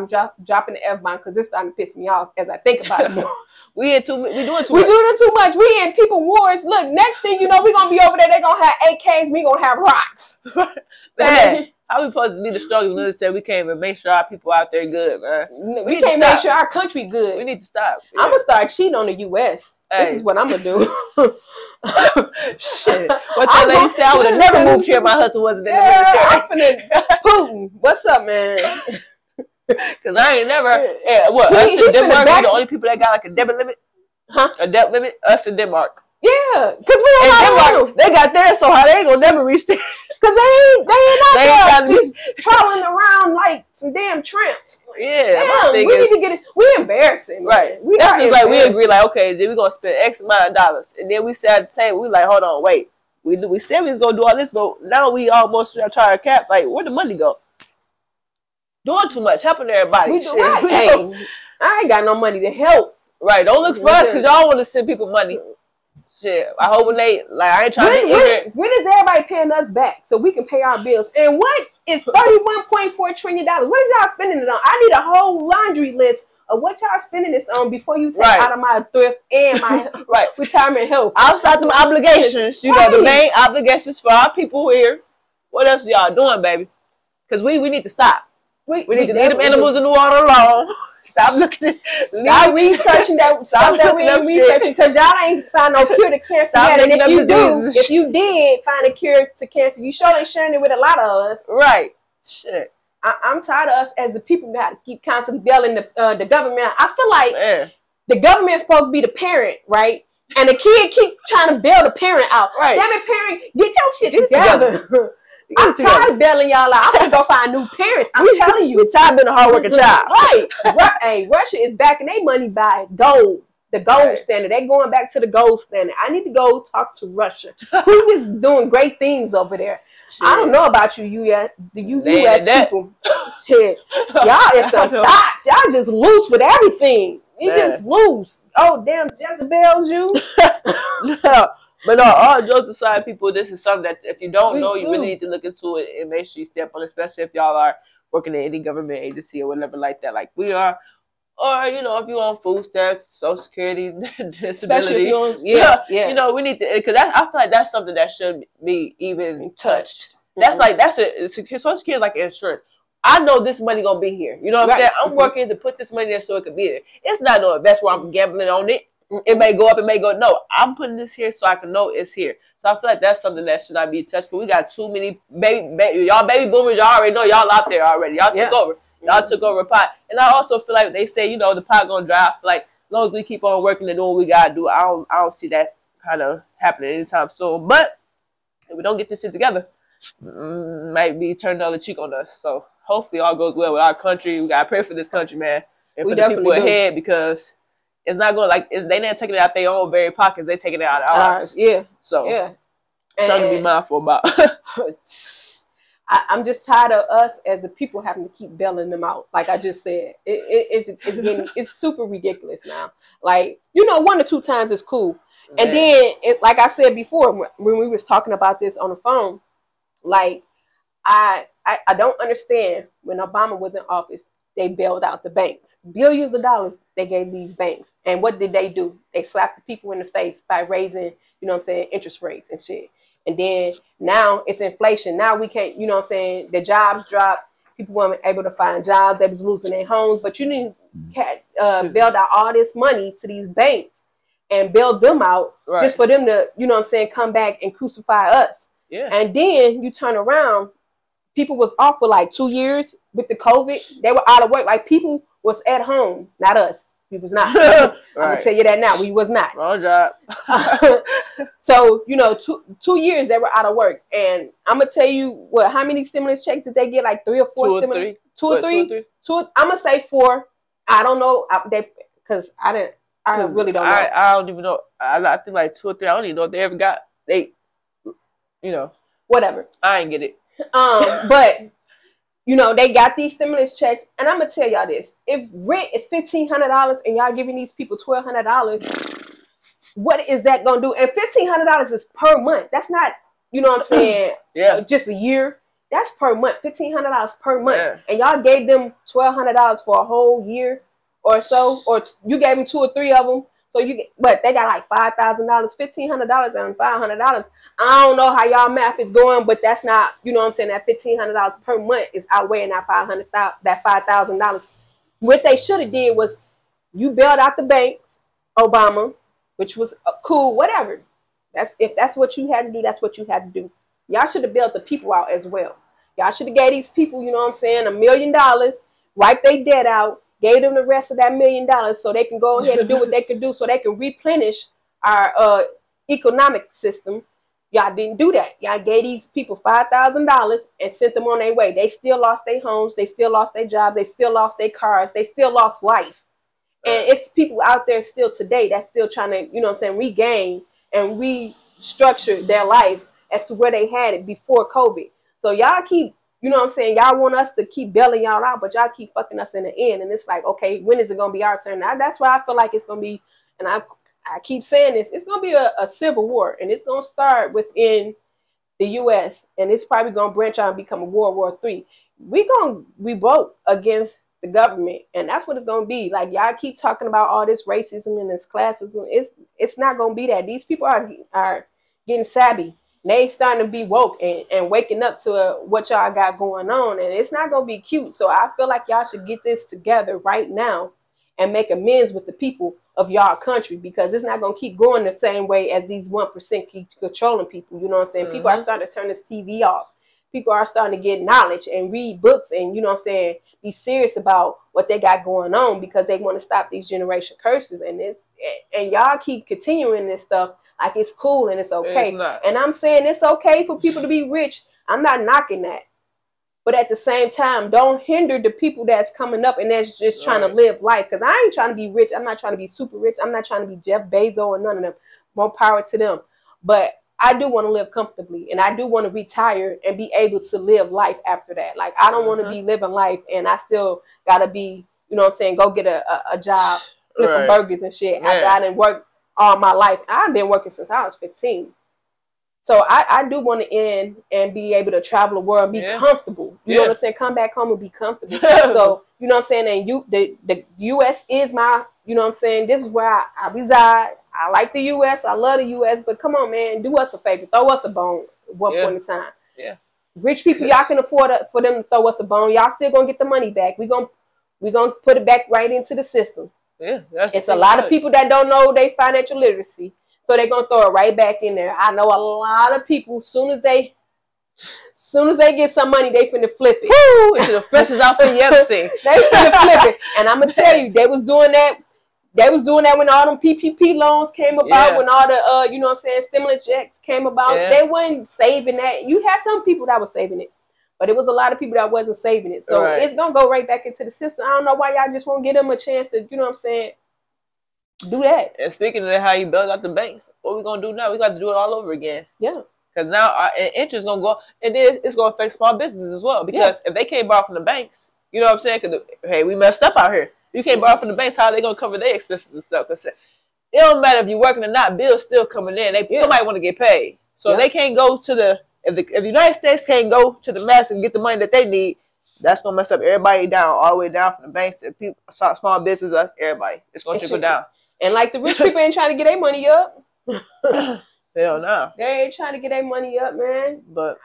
dropping the F-bomb because it's starting to piss me off as I think about it more. We doing too much. We in people wars. Look, next thing you know, we gonna be over there. They gonna have AKs. We gonna have rocks. Man, how we supposed to be the strongest military? We can't even make sure our people out there good, man. We can't make sure our country good. We need to stop. Yeah. I'm gonna start cheating on the U.S. Hey. This is what I'm gonna do. Shit. What that lady said, I would have never moved here if my husband wasn't in the military. Putin, what's up, man? Because I ain't never. Yeah, what? Us in Denmark, we the only people that got like a debit limit? Huh? A debt limit? Us in Denmark. Yeah, because we don't Denmark, they got theirs so high they ain't gonna never reach there. Because they ain't out there trolling around like some damn tramps. Yeah, we need to get it. We embarrassing, right? That's just like we agree, like okay, then we gonna spend X amount of dollars, and then we sat at the table. We like, hold on, wait. We said we was gonna do all this, but now we almost try to cap. Like, where'd the money go? Doing too much, helping everybody. Hey, I ain't got no money to help. Right? Don't look for us because y'all want to send people money. Shit, I hope when they like, I ain't trying to. When is everybody paying us back so we can pay our bills? And what is $31.4 trillion? What are y'all spending it on? I need a whole laundry list of what y'all spending this on before you take out of my thrift and my retirement health. Outside them obligations, you know, the main obligations for our people here. What else y'all doing, baby? Because we need to stop. We need to leave them animals in the water alone. Stop looking at Stop researching that stuff that we ain't researching because y'all ain't find no cure to cancer yet. And if you did find a cure to cancer, you sure ain't sharing it with a lot of us. Right. Shit. I'm tired of us as the people got to keep constantly bailing the government. I feel like the government is supposed to be the parent, right? And the kid keep trying to bail the parent out. Right. Damn it, parent, get your shit together. I'm tired of bailing y'all out. I'm gonna go find new parents. I'm telling you. We're tired of being a hard-working child. Right. Hey, Russia is backing their money by gold. The gold standard. They're going back to the gold standard. I need to go talk to Russia. Who is doing great things over there? Shit. I don't know about you, US people. Shit. Y'all is some thoughts. Y'all just loose with everything. You just loose. Oh, damn, Jezebel's you. No. But no, all jokes aside, people, this is something that if you don't know, you really need to look into it and make sure you step on it, especially if y'all are working in any government agency or whatever like that, like we are. Or, you know, if you're on food stamps, Social Security, disability. You know, we need to, because I feel like that's something that should be even touched. That's like, Social Security is like insurance. I know this money going to be here. You know what I'm saying? I'm working to put this money there so it could be there. It's not no invest where I'm gambling on it. It may go up, it may go. No, I'm putting this here so I can know it's here. So I feel like that's something that should not be touched. Because we got too many y'all baby boomers. Y'all already know y'all out there already. Y'all took over. Y'all took over a pot. And I also feel like they say, you know, the pot gonna dry. Like as long as we keep on working and doing what we gotta do, I don't see that kind of happening anytime soon. But if we don't get this shit together, might be turning the other cheek on us. So hopefully all goes well with our country. We gotta pray for this country, man, and for the people ahead because. It's not going like they not taking it out their own very pockets. They taking it out of ours. So something to be mindful about. I'm just tired of us as a people having to keep bailing them out. Like I just said, it's super ridiculous now. Like, you know, 1 or 2 times is cool, and then like I said before when we was talking about this on the phone, like I don't understand when Obama was in office. They bailed out the banks. Billions of dollars they gave these banks. And what did they do? They slapped the people in the face by raising, you know what I'm saying, interest rates and shit. And then now it's inflation. Now we can't, you know what I'm saying, the jobs dropped. People weren't able to find jobs. They was losing their homes. But you didn't bailed out all this money to these banks and bailed them out just for them to, you know what I'm saying, come back and crucify us. Yeah. And then you turn around, people was off for like 2 years with the COVID. They were out of work. Like people was at home, not us. We was not. Right. I'm gonna tell you that now. We was not. Wrong job. So, you know, 2 years they were out of work. And I'm gonna tell you what, how many stimulus checks did they get? Like 3 or 4 stimulus? Two or three? I'm gonna say 4. I don't know. Because I really don't know. I don't even know. I think like 2 or 3. I don't even know if they ever got whatever. I ain't get it. But you know, they got these stimulus checks, and I'm gonna tell y'all this: if rent is $1,500 and y'all giving these people $1,200, what is that gonna do? And $1,500 is per month. That's not, you know what I'm saying? Yeah, just a year. That's per month. $1,500 per month, yeah. And y'all gave them $1,200 for a whole year or so, or you gave them 2 or 3 of them. So but they got like $5,000, $1,500 and $500. I don't know how y'all math is going, but that's not, you know what I'm saying, that $1,500 per month is outweighing that $5,000. What they should have did was you bailed out the banks, Obama, which was cool, whatever. If that's what you had to do, that's what you had to do. Y'all should have bailed the people out as well. Y'all should have gave these people, you know what I'm saying, $1 million, wipe their debt out, gave them the rest of that $1 million so they can go ahead and do what they can do so they can replenish our economic system. Y'all didn't do that. Y'all gave these people $5,000 and sent them on their way. They still lost their homes. They still lost their jobs. They still lost their cars. They still lost life. And it's people out there still today that's still trying to, you know what I'm saying, regain and restructure their life as to where they had it before COVID. So y'all keep, you know what I'm saying, y'all want us to keep bailing y'all out, but y'all keep fucking us in the end. And it's like, okay, when is it going to be our turn? Now, that's why I feel like it's going to be, and I keep saying this, it's going to be a civil war. And it's going to start within the U.S. And it's probably going to branch out and become a World War III. We're going to revolt against the government. And that's what it's going to be. Like, y'all keep talking about all this racism and this classism. It's not going to be that. These people are getting savvy. They starting to be woke and waking up to what y'all got going on. And it's not going to be cute. So I feel like y'all should get this together right now and make amends with the people of y'all country, because it's not going to keep going the same way as these 1% keep controlling people. You know what I'm saying? Mm-hmm. People are starting to turn this TV off. People are starting to get knowledge and read books and, you know what I'm saying, be serious about what they got going on because they want to stop these generation curses. And y'all keep continuing this stuff like it's cool and it's okay. And I'm saying it's okay for people to be rich. I'm not knocking that. But at the same time, don't hinder the people that's coming up and that's just trying to live life. Because I ain't trying to be rich. I'm not trying to be super rich. I'm not trying to be Jeff Bezos or none of them. More power to them. But I do want to live comfortably. And I do want to retire and be able to live life after that. Like, I don't want to be living life and I still got to be, you know what I'm saying, go get a job, flipping burgers and shit. After I didn't work all my life. I've been working since I was 15. So I do want to end and be able to travel the world and be comfortable. You know what I'm saying? Come back home and be comfortable. So, you know what I'm saying? And the U.S. is my, you know what I'm saying? This is where I reside. I like the U.S. I love the U.S. But come on, man. Do us a favor. Throw us a bone at one point in time. Yeah. Rich people, y'all can afford for them to throw us a bone. Y'all still going to get the money back. We're gonna put it back right into the system. Yeah, it's a lot of people that don't know their financial literacy. So they're going to throw it right back in there. I know a lot of people, soon as they get some money, they finna flip it. Woo! It's the freshest out for Yepsy. They finna flip it. And I'm going to tell you, they was doing that. They was doing that when all them PPP loans came about, when all the, you know what I'm saying, stimulus checks came about. They wasn't saving that. You had some people that was saving it. But it was a lot of people that wasn't saving it. So it's going to go right back into the system. I don't know why y'all just won't give them a chance to, you know what I'm saying, do that. And speaking of how you build out the banks, what we going to do now? We got to do it all over again. Yeah. Because now our interest is going to go, and then it's going to affect small businesses as well. Because if they can't borrow from the banks, you know what I'm saying? Because, hey, we messed up out here. You can't borrow from the banks. How are they going to cover their expenses and stuff? Because it don't matter if you're working or not, bills still coming in. Somebody want to get paid. So they can't go to the, if the United States can't go to the mass and get the money that they need, that's going to mess up everybody down, all the way down from the banks to people, small businesses, us, everybody. It's going to trickle down. And like the rich people ain't trying to get their money up. Hell no. They ain't trying to get their money up, man. But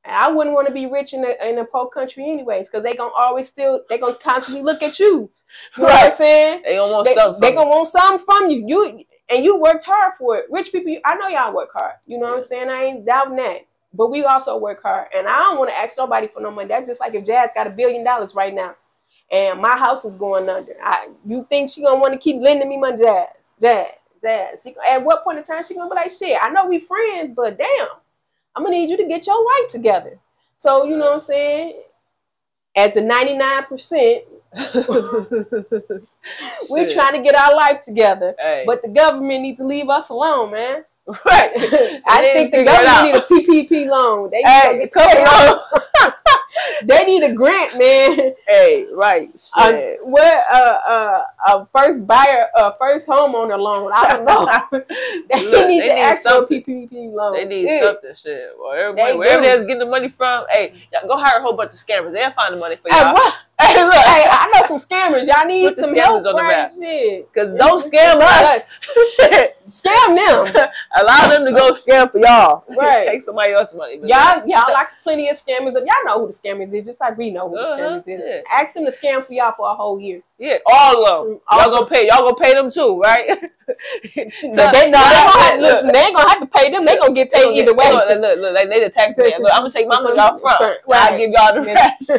I wouldn't want to be rich in a poor country anyways, because they gonna constantly look at you. You know what I'm saying? They gonna want something. They gonna want something from you. You worked hard for it. Rich people, I know y'all work hard. You know what I'm saying? I ain't doubting that. but we also work hard. And I don't want to ask nobody for no money. That's just like if Jazz got $1 billion right now, and my house is going under. You think she gonna want to keep lending me money, Jazz? She, at what point in time she gonna be like, shit, I know we friends, but damn, I'm gonna need you to get your life together. So you know what I'm saying? As the 99%, we're trying to get our life together, but the government needs to leave us alone, man. Right. I think the government need a PPP loan. They need to they need a grant, man. Hey, right. First buyer, first homeowner loan. I don't know. They need to ask for a PPP loan. They need something, shit. Well, wherever they're getting the money from, hey, go hire a whole bunch of scammers. They'll find the money for y'all. Hey, look, hey, I know some scammers. Y'all need some help, right? Because don't scam us. Scam them. Allow them to go scam for y'all. Right. Take somebody else's money. Y'all like plenty of scammers. Y'all know who the scammers is, just like we know who the scammers is. Yeah. Ask them to scam for y'all for a whole year. Yeah, all of them. Y'all gonna pay them too, right? They ain't gonna have to pay them. They gonna get paid either way. Look, they the taxpayer. Look, I'm gonna take my money out front. Right. I'll give y'all the rest.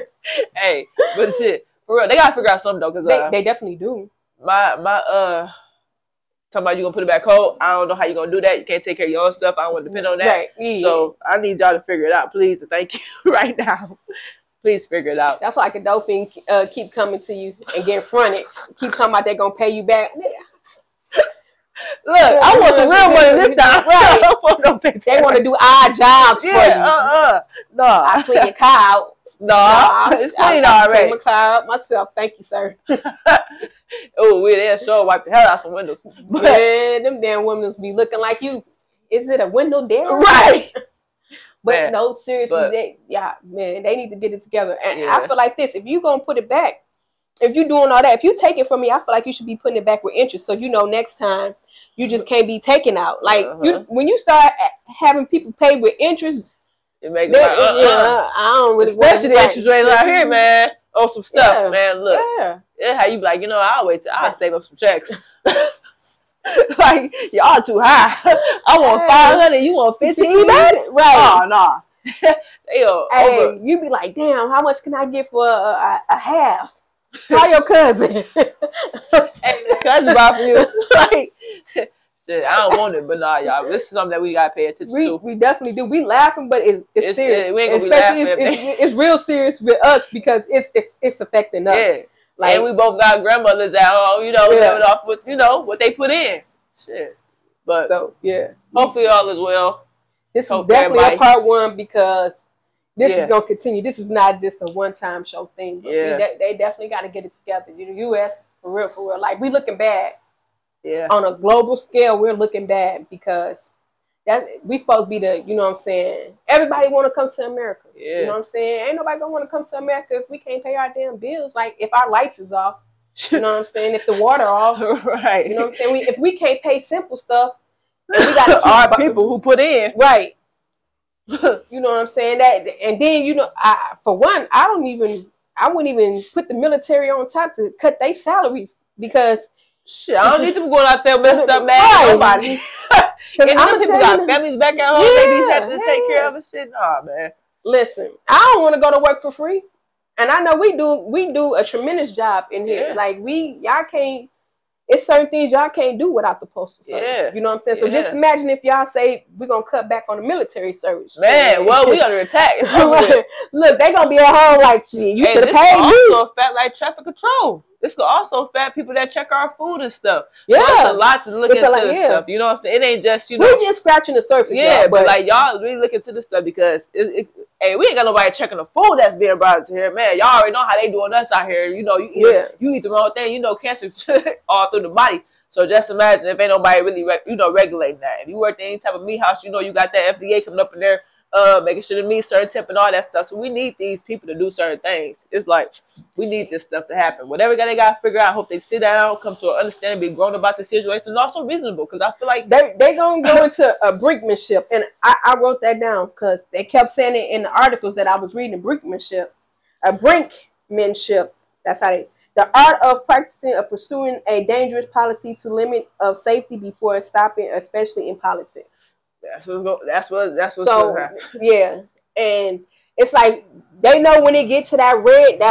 Hey, but shit, for real, they gotta figure out something though, cause they definitely do. My talking about you gonna put it back cold. I don't know how you gonna do that. You can't take care of your own stuff. I don't want to depend on that. Right. Yeah. So I need y'all to figure it out, please. And thank you right now. Please figure it out. That's why Godolphin keep coming to you and get fronted. Keep talking about they're gonna pay you back. Look, I want some real money this time. Right. They want to do odd jobs for you. No. I clean your car out. No, it's clean already. I clean my car out myself. Thank you, sir. Oh, they'll sure wipe the hell out some windows. But man, them damn windows be looking like you. Is it a window there? Right. But man, no, seriously, they need to get it together. And I feel like this, if you gonna put it back, if you're doing all that, if you take it from me, I feel like you should be putting it back with interest. So you know next time you just can't be taken out. Like when you start having people pay with interest, it makes it I don't really especially the interest rates out here, man. On some stuff, man. Look, how you be like, I'll wait till I'll save up some checks. Like y'all too high. I want 500. You want 15? Right? Oh no. Hey, you be like, damn. How much can I get for a half? Call your cousin. Hey, cousin buy for you. Like, shit, I don't want it, but nah, y'all. This is something that we gotta pay attention to. We definitely do. We laughing, but it's serious. We ain't gonna be laughing. It's real serious with us because it's affecting us. Yeah. Like, and we both got grandmothers at home, living off with, what they put in. Shit. But so hopefully all is well. This is definitely a part one because this is gonna continue. This is not just a one-time show thing. But they definitely got to get it together. The U.S. for real. Like we looking bad. Yeah. On a global scale, we're looking bad because we supposed to be the, you know what I'm saying? Everybody want to come to America. Yeah. You know what I'm saying? Ain't nobody gonna want to come to America if we can't pay our damn bills. Like if our lights is off, you know what I'm saying? If the water off, right? You know what I'm saying? If we can't pay simple stuff, we got our people who put in, right? You know what I'm saying? That and then for one, I wouldn't even put the military on top to cut their salaries because. Shit, I don't need them going out there messed up, man. Nobody. And other people got families back at home. They be having to take care of and shit. Nah, man. Listen, I don't want to go to work for free, and I know we do a tremendous job in here. Yeah. Like y'all can't. It's certain things y'all can't do without the postal service. Yeah. You know what I'm saying? So just imagine if y'all say we're gonna cut back on the military service. Man, well, we under attack. Look, they gonna be at home like shit. You should have paid me. Also affect like traffic control. This could also affect people that check our food and stuff. Yeah, so it's a lot to look into this stuff. You know what I'm saying? It ain't just we're just scratching the surface. Yeah, but like y'all really look into this stuff because hey, we ain't got nobody checking the food that's being brought to here, man. Y'all already know how they doing us out here. You eat the wrong thing. Cancer's all through the body. So just imagine if ain't nobody really regulating that. If you work in any type of meat house, you got that FDA coming up in there. Making sure the meat certain temp and all that stuff. So we need these people to do certain things. It's like we need this stuff to happen. Whatever they got to figure out. I hope they sit down, come to an understanding, be grown about the situation, and also reasonable. Because I feel like they gonna go into a brinkmanship, and I wrote that down because they kept saying it in the articles that I was reading. Brinkmanship, a brinkmanship. That's how the art of practicing or pursuing a dangerous policy to limit of safety before stopping, especially in politics. That's what's so yeah, and it's like they know when they get to that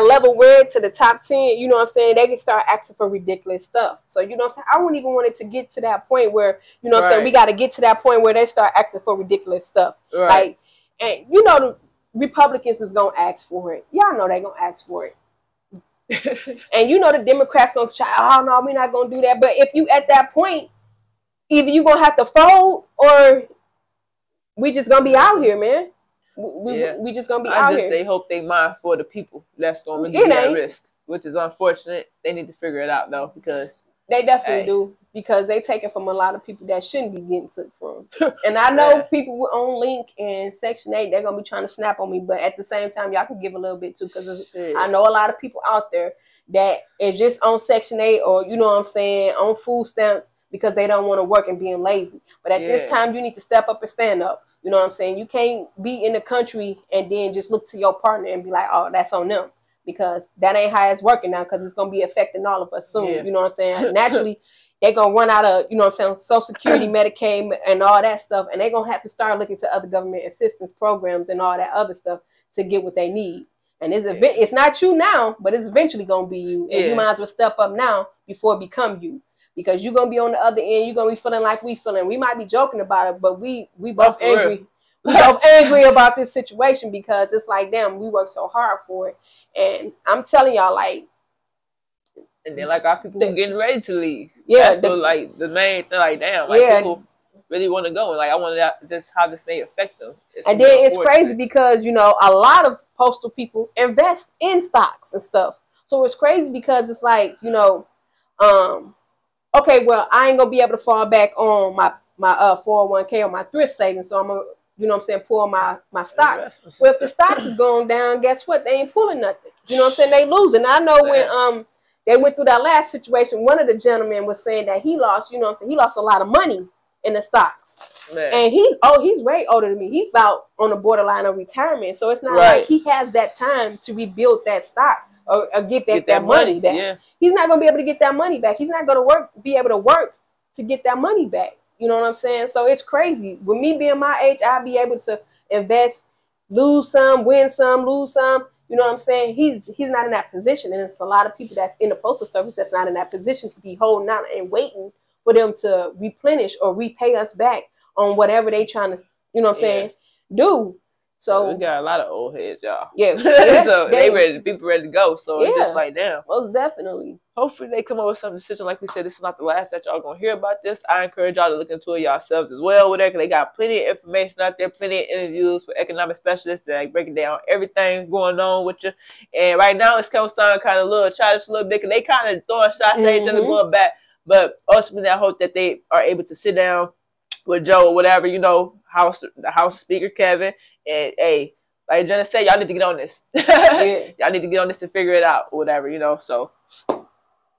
level red to the top 10, you know what I'm saying, they can start asking for ridiculous stuff. So you know what I'm saying, I wouldn't even want it to get to that point where, you know what I'm saying, we got to get to that point where they start asking for ridiculous stuff. Like, and you know the Republicans is gonna ask for it. Y'all know they gonna ask for it. And you know the Democrats gonna try, oh no, we're not gonna do that. But if you at that point, either you gonna have to fold or we just gonna be out here, man. We just gonna be out here. They hope they mind for the people that's gonna really be at risk, which is unfortunate. They need to figure it out though, because they definitely do, because they take it from a lot of people that shouldn't be getting took from. And I know people on Link and Section 8, they're gonna be trying to snap on me, but at the same time, y'all can give a little bit too, because I know a lot of people out there that is just on Section 8 or, you know what I'm saying, on food stamps because they don't want to work and being lazy. But at this time, you need to step up and stand up. You know what I'm saying? You can't be in the country and then just look to your partner and be like, oh, that's on them. Because that ain't how it's working now, because it's going to be affecting all of us soon. You know what I'm saying? Naturally, they're going to run out of, you know what I'm saying, Social Security, Medicaid, and all that stuff. And they're going to have to start looking to other government assistance programs and all that other stuff to get what they need. And it's not you now, but it's eventually going to be you. And you might as well step up now before it become you. Because you're going to be on the other end. You're going to be feeling like we feeling. We might be joking about it, but we both angry. We both angry about this situation, because it's like, damn, we worked so hard for it. And I'm telling y'all, like. And then, like, our people getting ready to leave. Yeah. So, like, the main thing, like, damn, like, people really want to go. And, like, I want to just how this may affect them. And then it's crazy because, you know, a lot of postal people invest in stocks and stuff. So it's crazy because it's like, you know, okay, well, I ain't going to be able to fall back on my 401k or my thrift savings, so I'm going to, you know what I'm saying, pull my stocks. Well, if the stocks is going down, guess what? They ain't pulling nothing. You know what I'm saying? They losing. I know when they went through that last situation, one of the gentlemen was saying that he lost, you know what I'm saying, he lost a lot of money in the stocks. And he's way older than me. He's about on the borderline of retirement. So it's not like he has that time to rebuild that stock. Or get back that money back. Yeah. He's not going to be able to get that money back. He's not going to be able to work to get that money back. You know what I'm saying? So it's crazy. With me being my age, I'll be able to invest, lose some, win some, lose some. You know what I'm saying? He's not in that position. And it's a lot of people that's in the postal service that's not in that position to be holding out and waiting for them to replenish or repay us back on whatever they trying to, you know what I'm saying, do. So we got a lot of old heads, y'all. Yeah. So people ready to go. So it's just like, damn. Most definitely. Hopefully they come up with some decision. Like we said, this is not the last that y'all gonna hear about this. I encourage y'all to look into it yourselves as well with that, because they got plenty of information out there, plenty of interviews with economic specialists that breaking down everything going on with you. And right now it's kind of sound kind of a little childish a little bit, because they kind of throwing shots at each other going back. But ultimately I hope that they are able to sit down with Joe or whatever, you know, the House Speaker Kevin, and hey, like Jenna said, y'all need to get on this. Y'all need to get on this and figure it out or whatever, you know. So,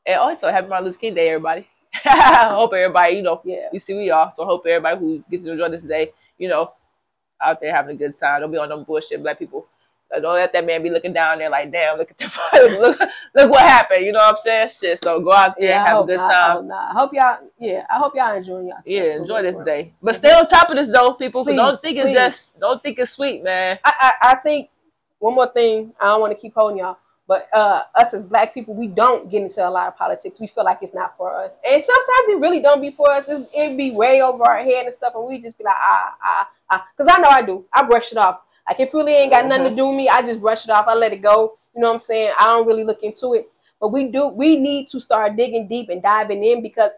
and also happy Martin Luther King Day, everybody. Hope everybody, you know, you see we are. So hope everybody who gets to enjoy this day, you know, out there having a good time. Don't be on no bullshit, black people. Don't let that man be looking down there like, damn, look at that. look what happened. You know what I'm saying? Shit. So go out there and have a good time. I hope y'all enjoying yourself. Yeah, enjoy this day. But stay on top of this though, people. Please, don't think it's sweet, man. I think one more thing. I don't want to keep holding y'all, but us as black people, we don't get into a lot of politics. We feel like it's not for us, and sometimes it really don't be for us. It be way over our head and stuff, and we just be like, because I know I do. I brush it off. Like, if really ain't got nothing to do with me, I just brush it off. I let it go. You know what I'm saying? I don't really look into it. But we need to start digging deep and diving in, because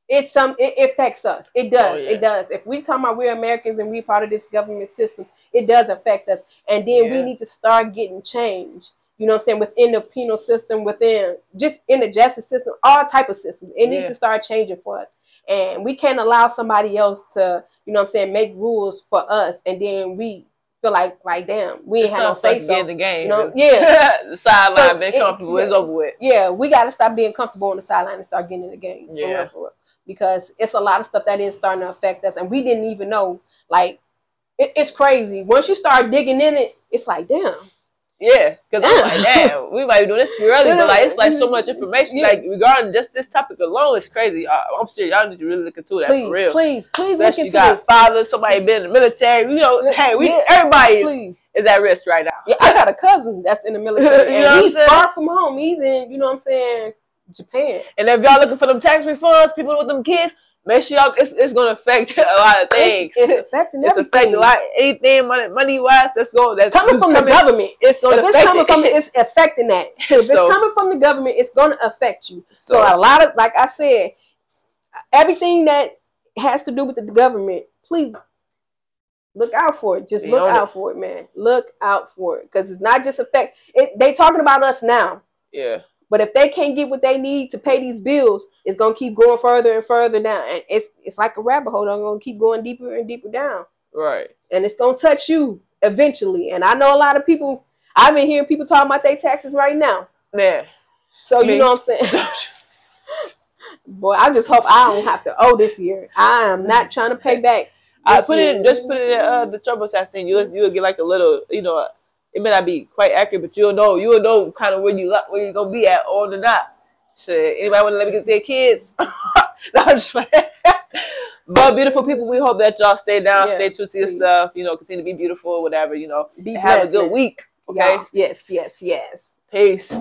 it affects us. It does. It does. If we talking about we're Americans and we're part of this government system, it does affect us. And then we need to start getting change. You know what I'm saying? Within the penal system, just in the justice system, all type of systems. It needs to start changing for us. And we can't allow somebody else to, you know what I'm saying, make rules for us, and then we feel like damn, we ain't had no say so. In the game, you know? The sideline being comfortable is over with. Yeah, we got to stop being comfortable on the sideline and start getting in the game. For real. Because it's a lot of stuff that is starting to affect us, and we didn't even know. Like, it's crazy. Once you start digging in it, it's like, damn. Yeah, because I'm like, damn, we might be doing this too early, but like it's like so much information. Like regarding just this topic alone, it's crazy. I'm serious, y'all need to really look into that for real. Please, especially look into you got this. fathers, somebody been in the military. You know, hey, everybody is at risk right now. Yeah, I got a cousin that's in the military, and he's far from home. He's in, you know what I'm saying, Japan. And if y'all looking for them tax refunds, people with them kids, make sure y'all, it's going to affect a lot of things. It's affecting everything. It's affecting a lot, anything money-wise, that's coming from the government. It's going to affect coming from it's affecting that. If it's coming from the government, it's going to affect you. So a lot of, like I said, everything that has to do with the government, please look out for it. Just look out for it, man. Look out for it. Because it's not just they talking about us now. Yeah. But if they can't get what they need to pay these bills, it's gonna keep going further and further down. And it's like a rabbit hole. I'm gonna keep going deeper and deeper down. Right. And it's gonna touch you eventually. And I know a lot of people. I've been hearing people talking about their taxes right now. Yeah. So you know what I'm saying. Boy, I just hope I don't have to owe this year. I am not trying to pay back. Just put it in the TurboTax thing. You'll get like a little, you know. It may not be quite accurate, but you'll know kind of where you're gonna be at or not. Shit, anybody want to let me get their kids? No, I'm just playing. But beautiful people, we hope that y'all stay down, stay true to yourself. You know, continue to be beautiful, whatever. You know, have a good week. Okay. Yes. Peace.